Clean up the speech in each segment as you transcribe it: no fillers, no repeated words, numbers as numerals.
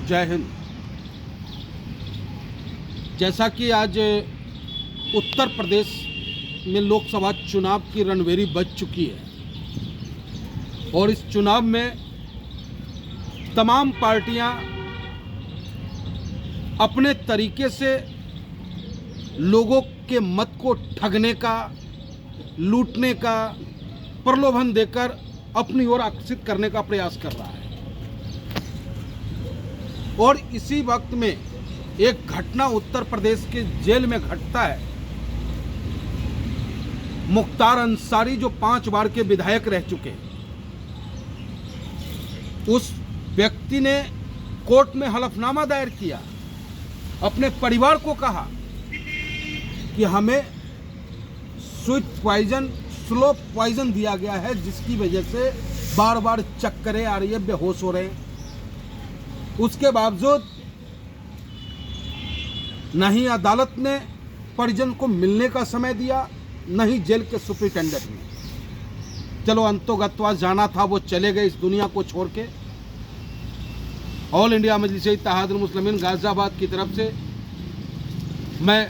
जय हिंद। जैसा कि आज उत्तर प्रदेश में लोकसभा चुनाव की रणभेरी बज चुकी है और इस चुनाव में तमाम पार्टियां अपने तरीके से लोगों के मत को ठगने का, लूटने का, प्रलोभन देकर अपनी ओर आकर्षित करने का प्रयास कर रहा है। और इसी वक्त में एक घटना उत्तर प्रदेश के जेल में घटता है। मुख्तार अंसारी जो 5 बार के विधायक रह चुके, उस व्यक्ति ने कोर्ट में हलफनामा दायर किया, अपने परिवार को कहा कि हमें स्लो पॉइजन दिया गया है, जिसकी वजह से बार बार चक्करें आ रही है, बेहोश हो रहे हैं। उसके बावजूद न ही अदालत ने परिजन को मिलने का समय दिया, न ही जेल के सुपरिटेंडेंट ने। चलो अंतोगत्वा जाना था, वो चले गए इस दुनिया को छोड़ के। ऑल इंडिया मजलिस-ए-इत्तेहादुल मुस्लिमीन गाजियाबाद की तरफ से मैं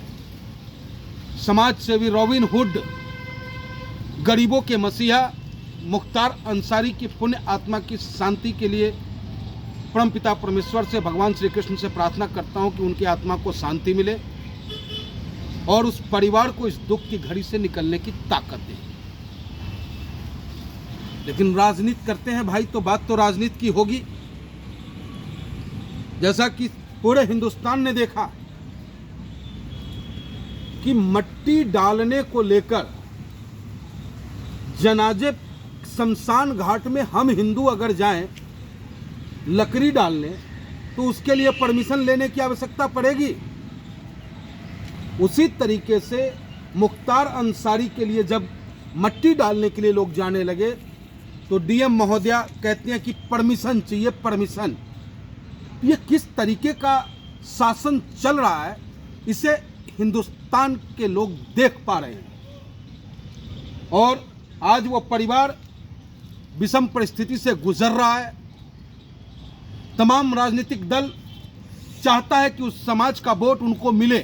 समाज सेवी रॉबिन हुड, गरीबों के मसीहा मुख्तार अंसारी की पुण्य आत्मा की शांति के लिए परमपिता परमेश्वर से, भगवान श्री कृष्ण से प्रार्थना करता हूं कि उनकी आत्मा को शांति मिले और उस परिवार को इस दुख की घड़ी से निकलने की ताकत दे। लेकिन राजनीति करते हैं भाई, तो बात तो राजनीति की होगी। जैसा कि पूरे हिंदुस्तान ने देखा कि मट्टी डालने को लेकर जनाजे शमशान घाट में हम हिंदू अगर जाएं लकड़ी डालने, तो उसके लिए परमिशन लेने की आवश्यकता पड़ेगी। उसी तरीके से मुख्तार अंसारी के लिए जब मट्टी डालने के लिए लोग जाने लगे, तो डीएम महोदया कहते हैं कि परमिशन चाहिए, परमिशन। ये किस तरीके का शासन चल रहा है, इसे हिंदुस्तान के लोग देख पा रहे हैं। और आज वो परिवार विषम परिस्थिति से गुजर रहा है। तमाम राजनीतिक दल चाहता है कि उस समाज का वोट उनको मिले,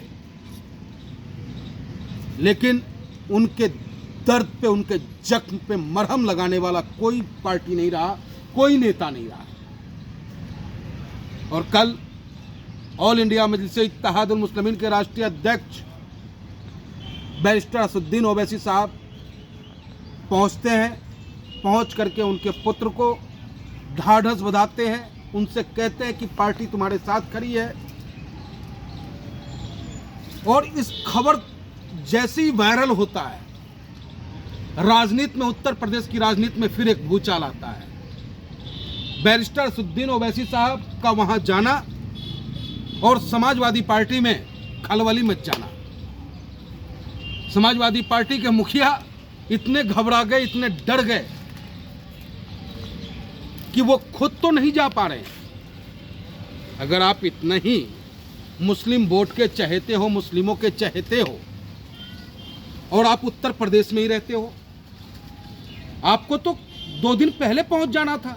लेकिन उनके दर्द पे, उनके जख्म पे मरहम लगाने वाला कोई पार्टी नहीं रहा, कोई नेता नहीं रहा। और कल ऑल इंडिया मजलिस-ए-इत्तेहादुल मुस्लिमीन के राष्ट्रीय अध्यक्ष बैरिस्टर असदुद्दीन ओवैसी साहब पहुंचते हैं। पहुंच करके उनके पुत्र को ढाढ़स बंधाते हैं, उनसे कहते हैं कि पार्टी तुम्हारे साथ खड़ी है। और इस खबर जैसे ही वायरल होता है, राजनीति में, उत्तर प्रदेश की राजनीति में फिर एक भूचाल आता है। बैरिस्टर असदुद्दीन ओवैसी साहब का वहां जाना और समाजवादी पार्टी में खलबली मच जाना। समाजवादी पार्टी के मुखिया इतने घबरा गए, इतने डर गए कि वो खुद तो नहीं जा पा रहे। अगर आप इतना ही मुस्लिम वोट के चहेते हो, मुस्लिमों के चहेते हो, और आप उत्तर प्रदेश में ही रहते हो, आपको तो 2 दिन पहले पहुंच जाना था।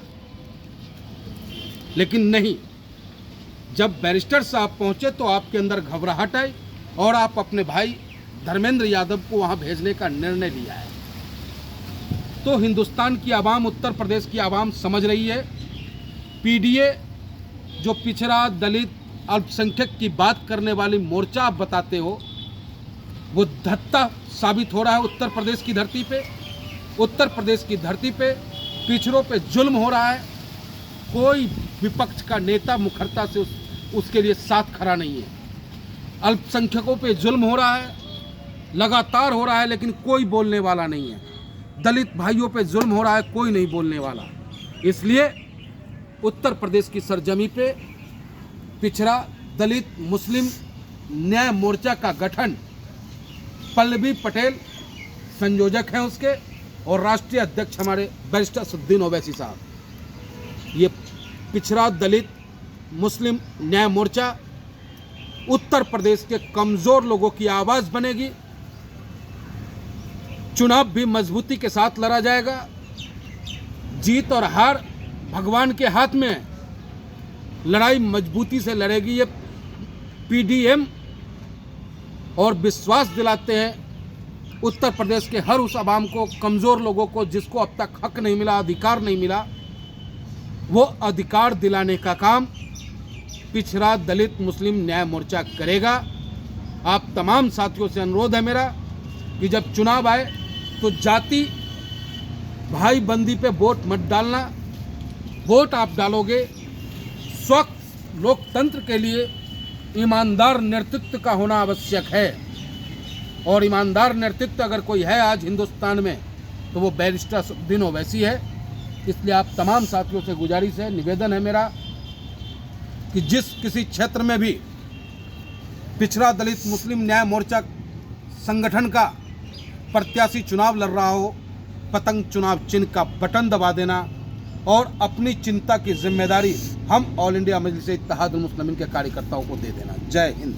लेकिन नहीं, जब बैरिस्टर साहब पहुंचे तो आपके अंदर घबराहट आई और आप अपने भाई धर्मेंद्र यादव को वहां भेजने का निर्णय लिया है। तो हिंदुस्तान की आवाम, उत्तर प्रदेश की आवाम समझ रही है, पीडीए जो पिछड़ा, दलित, अल्पसंख्यक की बात करने वाली मोर्चा आप बताते हो, वो धत्ता साबित हो रहा है उत्तर प्रदेश की धरती पे। उत्तर प्रदेश की धरती पे पिछड़ों पे जुल्म हो रहा है। कोई विपक्ष का नेता मुखरता से उसके लिए साथ खड़ा नहीं है। अल्पसंख्यकों पे जुल्म हो रहा है, लगातार हो रहा है, लेकिन कोई बोलने वाला नहीं है। दलित भाइयों पे जुल्म हो रहा है, कोई नहीं बोलने वाला। इसलिए उत्तर प्रदेश की सरजमी पे पिछड़ा, दलित, मुस्लिम न्याय मोर्चा का गठन, पल्लवी पटेल संयोजक हैं उसके, और राष्ट्रीय अध्यक्ष हमारे बैरिस्टर असदुद्दीन ओवैसी साहब। ये पिछड़ा, दलित, मुस्लिम न्याय मोर्चा उत्तर प्रदेश के कमजोर लोगों की आवाज बनेगी। चुनाव भी मजबूती के साथ लड़ा जाएगा। जीत और हार भगवान के हाथ में है। लड़ाई मजबूती से लड़ेगी। ये पीडीएम और विश्वास दिलाते हैं उत्तर प्रदेश के हर उस आवाम को, कमज़ोर लोगों को, जिसको अब तक हक नहीं मिला, अधिकार नहीं मिला, वो अधिकार दिलाने का काम पिछड़ा दलित मुस्लिम न्याय मोर्चा करेगा। आप तमाम साथियों से अनुरोध है मेरा कि जब चुनाव आए तो जाति भाई बंदी पे वोट मत डालना। वोट आप डालोगे स्वच्छ लोकतंत्र के लिए ईमानदार नेतृत्व का होना आवश्यक है, और ईमानदार नेतृत्व अगर कोई है आज हिंदुस्तान में तो वो बैरिस्टर असदुद्दीन ओवैसी है। इसलिए आप तमाम साथियों से गुजारिश है, निवेदन है मेरा कि जिस किसी क्षेत्र में भी पिछड़ा दलित मुस्लिम न्याय मोर्चा संगठन का प्रत्याशी चुनाव लड़ रहा हो, पतंग चुनाव चिन्ह का बटन दबा देना और अपनी चिंता की जिम्मेदारी हम ऑल इंडिया मजलिस-ए-इत्तेहादुल मुस्लिमीन के कार्यकर्ताओं को दे देना। जय हिंद।